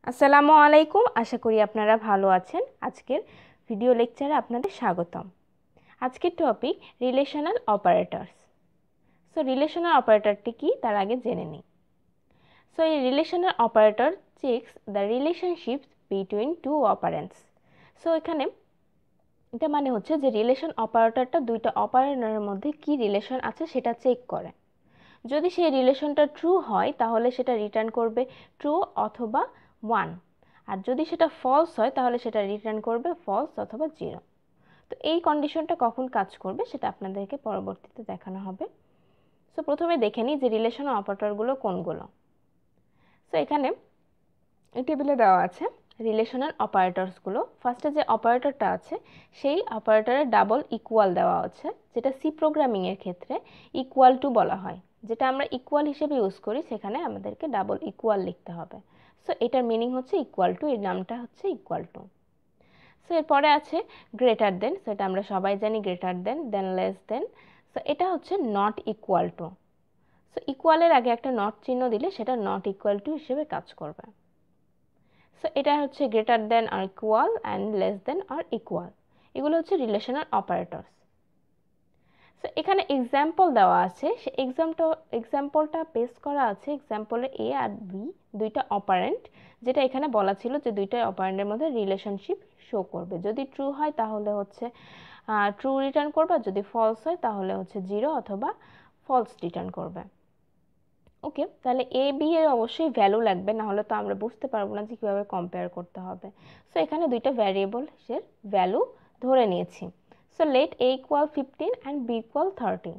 আসসালামু আলাইকুম, আশা করি আপনারা ভালো আছেন। আজকের ভিডিও লেকচারে আপনাদের স্বাগতম। আজকের topic relational operators. So relational অপারেটরটি কি তার আগে জেনে নিই। সো এই relational operator checks the relationships between two operands. So এখানে এটা মানে হচ্ছে যে রিলেশন অপারেটরটা দুইটা অপারেটরের মধ্যে কি রিলেশন আছে সেটা চেক করে। যদি সেই রিলেশনটা ট্রু হয় তাহলে সেটা রিটার্ন করবে ট্রু অথবা 1, আর যদি সেটা ফলস হয় তাহলে সেটা রিটার্ন করবে ফলস অথবা 0। তো এই কন্ডিশনটা কখন কাজ করবে সেটা আপনাদেরকে পরবর্তীতে দেখানো হবে। সো প্রথমে দেখে নিই যে রিলেশন অপারেটরগুলো কোনগুলো। সো এখানে এই টেবিলে দেওয়া আছে রিলেশনাল অপারেটরসগুলো। ফার্স্টে যে অপারেটরটা আছে সেই অপারেটরের ডাবল ইকুয়াল দেওয়া আছে, যেটা সি প্রোগ্রামিংয়ের ক্ষেত্রে ইকুয়াল টু বলা হয়। যেটা আমরা ইকুয়াল হিসেবে ইউজ করি সেখানে আমাদেরকে ডাবল ইকুয়াল লিখতে হবে। সো এটার মিনিং হচ্ছে ইকুয়াল টু, এর নামটা হচ্ছে ইকুয়াল টু। সো এরপরে আছে গ্রেটার দেন, সেটা আমরা সবাই জানি greater than less than. So এটা হচ্ছে নট ইকুয়াল টু। সো ইকুয়ালের আগে একটা নট চিহ্ন দিলে সেটা নট ইকুয়াল টু হিসেবে কাজ করবে। সো এটা হচ্ছে গ্রেটার দেন আর ইকুয়াল অ্যান্ড লেস দেন আর ইকুয়াল, এগুলো হচ্ছে রিলেশনাল অপারেটরস। সো এখানে এক্সাম্পল দেওয়া আছে, সে এক্সাম্পলটা পেস্ট করা আছে। এক্সাম্পলে এ আর বি দুইটা অপারেন্ট, যেটা এখানে বলা ছিল যে দুইটা অপারেন্টের মধ্যে রিলেশনশিপ শো করবে। যদি ট্রু হয় তাহলে হচ্ছে ট্রু রিটার্ন করবে, যদি ফলস হয় তাহলে হচ্ছে 0 অথবা ফলস রিটার্ন করবে। ওকে, তাহলে এ বি এর অবশ্যই ভ্যালু লাগবে, না হলে তো আমরা বুঝতে পারবো না যে কীভাবে কম্পেয়ার করতে হবে। সো এখানে দুইটা ভ্যারিয়েবলসের ভ্যালু ধরে নিয়েছি। So let a equal 15 and B equal 30।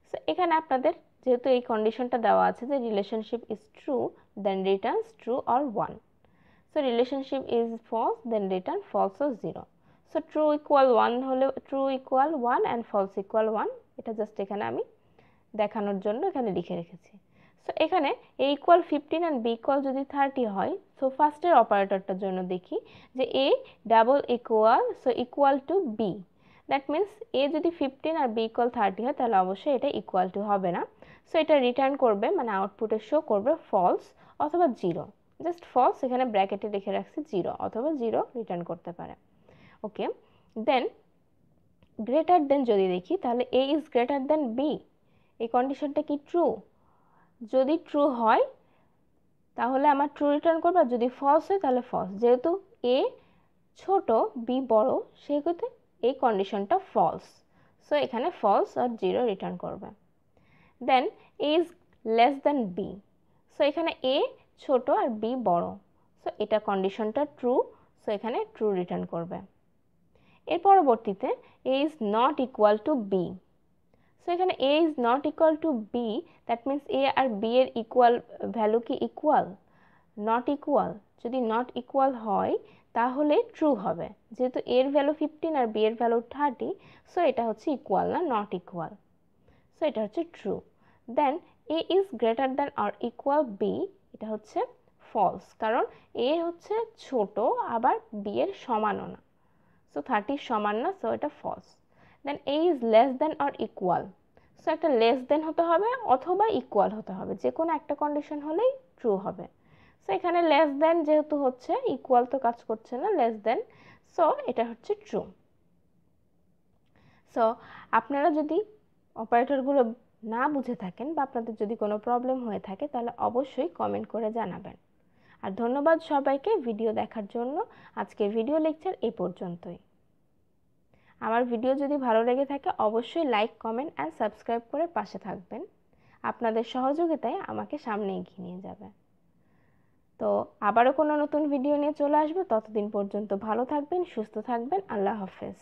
So এখানে আপনাদের যেহেতু এই কন্ডিশনটা দেওয়া আছে যে relationship is true then returns true or 1। So relationship is false then return false or 0। So true equal 1 হলে true equal 1 and false equal 1, এটা জাস্ট এখানে আমি দেখানোর জন্য এখানে লিখে রেখেছি। সো এখানে A equal 15 and B equal যদি 30 হয়, সো ফার্স্টের অপারেটরটার জন্য দেখি যে A double equal so equal to B. That means A যদি 15 আর বি ইকুয়াল 30 হয় তাহলে অবশ্যই এটা ইকুয়াল টু হবে না। সো এটা রিটার্ন করবে, মানে আউটপুটে শো করবে ফলস অথবা 0। জাস্ট ফলস এখানে ব্র্যাকেটে লিখে রাখছি, 0 অথবা 0 রিটার্ন করতে পারে। ওকে, দেন গ্রেটার দেন যদি দেখি তাহলে এ ইজ গ্রেটার দেন বি, এই কন্ডিশনটা কি ট্রু? যদি ট্রু হয় তাহলে আমার ট্রু রিটার্ন করবে, আর যদি ফলস হয় তাহলে ফলস। যেহেতু এ ছোট বি বড় সেহেতু এই কন্ডিশনটা ফলস। সো এখানে ফলস আর 0 রিটার্ন করবে। Then A is less than B, so এখানে এ ছোট আর বি বড়, সো এটা কন্ডিশনটা ট্রু। সো এখানে ট্রু রিটার্ন করবে। এর পরবর্তীতে A is not equal to B. So এখানে A is not equal to B, that means A আর বি এর ইকুয়াল ভ্যালু কি ইকুয়াল? Not equal. যদি নট ইকুয়াল হয় তাহলে ট্রু হবে, যেহেতু এর ভ্যালু 15 আর বি এর ভ্যালু 30, সো এটা হচ্ছে ইকুয়াল না নট ইকুয়াল। সো এটা হচ্ছে true. Then A is greater than আর ইকুয়াল বি, এটা হচ্ছে ফলস, কারণ এ হচ্ছে ছোট আবার বি এর সমানও না, সো 30 সমান না, সো এটা false. Then A is less than আর ইকুয়াল, সো একটা লেস দেন হতে হবে অথবা ইকুয়াল হতে হবে, যে কোনো একটা কন্ডিশন হলেই ট্রু হবে। সো এখানে লেস দেন যেহেতু হচ্ছে, ইকুয়াল তো কাজ করছে না, লেস দেন, সো এটা হচ্ছে ট্রু। সো আপনারা যদি অপারেটরগুলো না বুঝে থাকেন বা আপনাদের যদি কোনো প্রবলেম হয়ে থাকে তাহলে অবশ্যই কমেন্ট করে জানাবেন। আর ধন্যবাদ সবাইকে ভিডিও দেখার জন্য। আজকের ভিডিও লেকচার এই পর্যন্তই। আমার ভিডিও যদি ভালো লেগে থাকে অবশ্যই লাইক, কমেন্ট অ্যান্ড সাবস্ক্রাইব করে পাশে থাকবেন। আপনাদের সহযোগিতায় আমাকে সামনে এগিয়ে নিয়ে যাবে। তো আবারও কোনো নতুন ভিডিও নিয়ে চলে আসবো, ততদিন পর্যন্ত ভালো থাকবেন, সুস্থ থাকবেন। আল্লাহ হাফেজ।